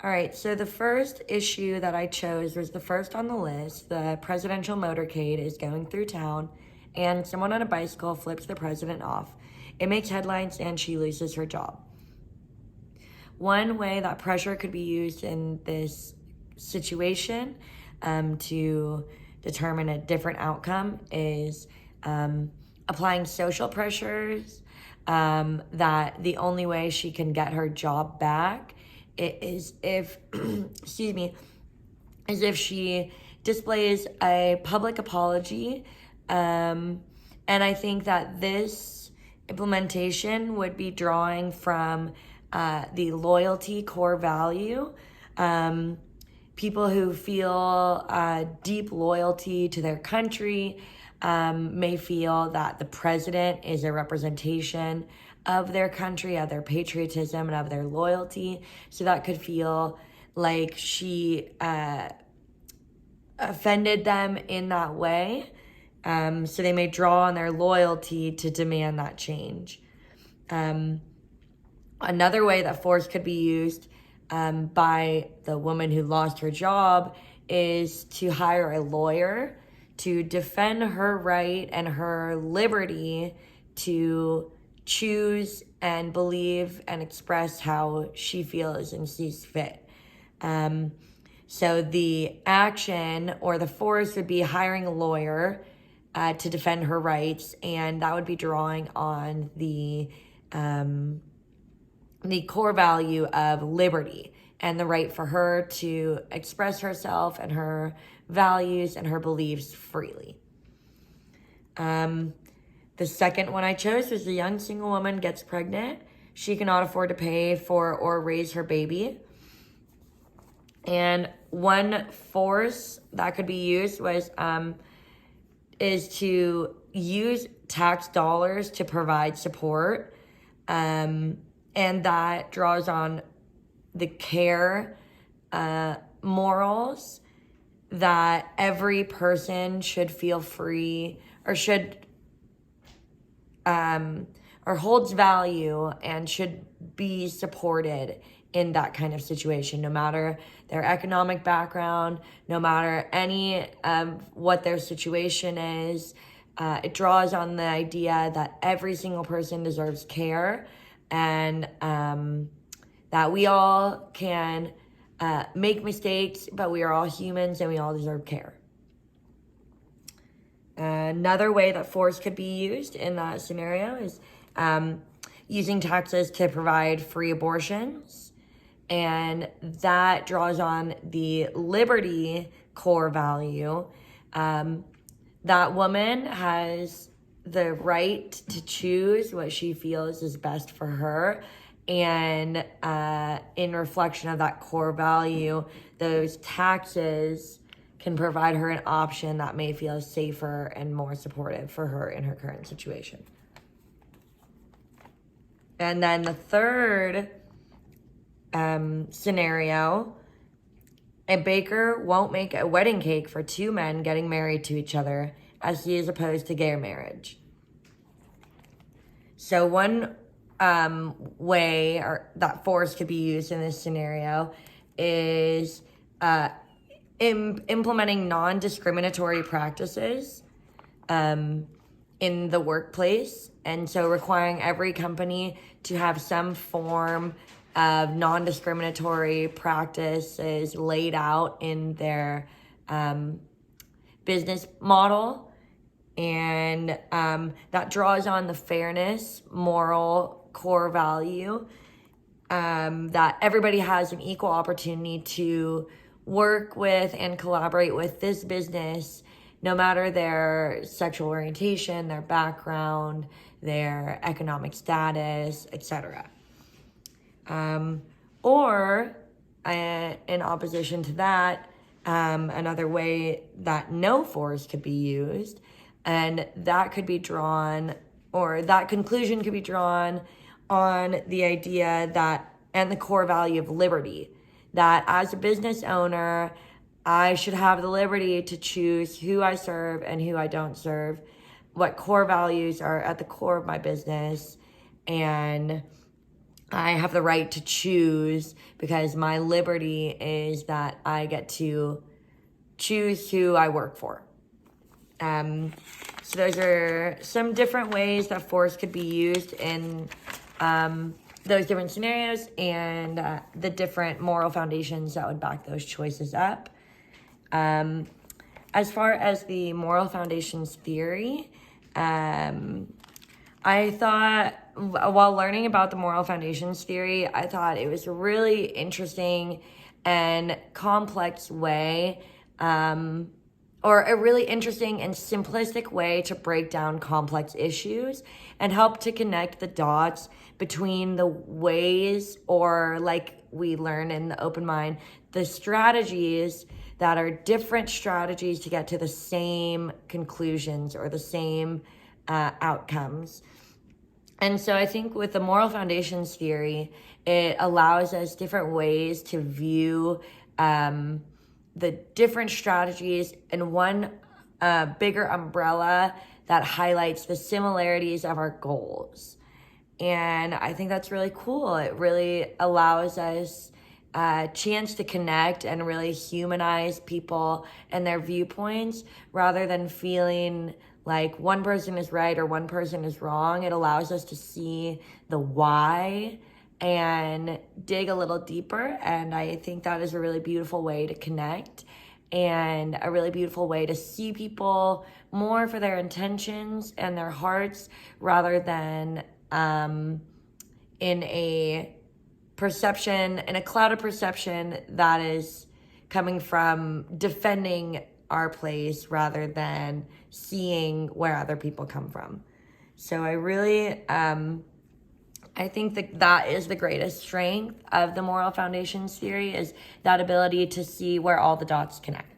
All right, so the first issue that I chose was the first on the list. The presidential motorcade is going through town, and someone on a bicycle flips the president off. It makes headlines, and she loses her job. One way that pressure could be used in this situation to determine a different outcome is applying social pressures, that the only way she can get her job back is if, excuse me, is if she displays a public apology. And I think that this implementation would be drawing from the loyalty core value. People who feel deep loyalty to their country may feel that the president is a representation of their country, of their patriotism, and of their loyalty. So that could feel like she offended them in that way. So they may draw on their loyalty to demand that change. Another way that force could be used by the woman who lost her job is to hire a lawyer to defend her right and her liberty to choose and believe and express how she feels and sees fit. So the action or the force would be hiring a lawyer to defend her rights, and that would be drawing on the core value of liberty and the right for her to express herself and her values and her beliefs freely. The second one I chose was the young single woman gets pregnant. She cannot afford to pay for or raise her baby. And one force that could be used is to use tax dollars to provide support. And that draws on the care morals that every person should feel free or should or holds value and should be supported in that kind of situation, no matter their economic background, no matter any of what their situation is. It draws on the idea that every single person deserves care, and that we all can make mistakes, but we are all humans and we all deserve care. Another way that force could be used in that scenario is using taxes to provide free abortions. And that draws on the liberty core value. That woman has the right to choose what she feels is best for her. And in reflection of that core value, those taxes can provide her an option that may feel safer and more supportive for her in her current situation. And then the third scenario, a baker won't make a wedding cake for two men getting married to each other, as he is opposed to gay marriage. So one way that force could be used in this scenario is implementing non-discriminatory practices in the workplace. And so requiring every company to have some form of non-discriminatory practices laid out in their business model. And that draws on the fairness, moral core value, that everybody has an equal opportunity to work with and collaborate with this business, no matter their sexual orientation, their background, their economic status, etc. Or in opposition to that, another way that no force could be used, and that could be drawn, or that conclusion could be drawn on the idea that, and the core value of liberty, that as a business owner, I should have the liberty to choose who I serve and who I don't serve, what core values are at the core of my business, and I have the right to choose, because my liberty is that I get to choose who I work for. So those are some different ways that force could be used in those different scenarios, and the different moral foundations that would back those choices up. As far as the moral foundations theory, I thought, while learning about the moral foundations theory, I thought it was a really interesting and complex way, or a really interesting and simplistic way to break down complex issues and help to connect the dots between the ways, or like we learn in the open mind, the strategies that are different strategies to get to the same conclusions or the same outcomes. And so I think with the moral foundations theory, it allows us different ways to view the different strategies in one bigger umbrella that highlights the similarities of our goals. And I think that's really cool. It really allows us a chance to connect and really humanize people and their viewpoints, rather than feeling like one person is right or one person is wrong. It allows us to see the why and dig a little deeper. And I think that is a really beautiful way to connect, and a really beautiful way to see people more for their intentions and their hearts, rather than in a clouded perception that is coming from defending our place rather than seeing where other people come from. So I really, I think that is the greatest strength of the moral foundations theory, is that ability to see where all the dots connect.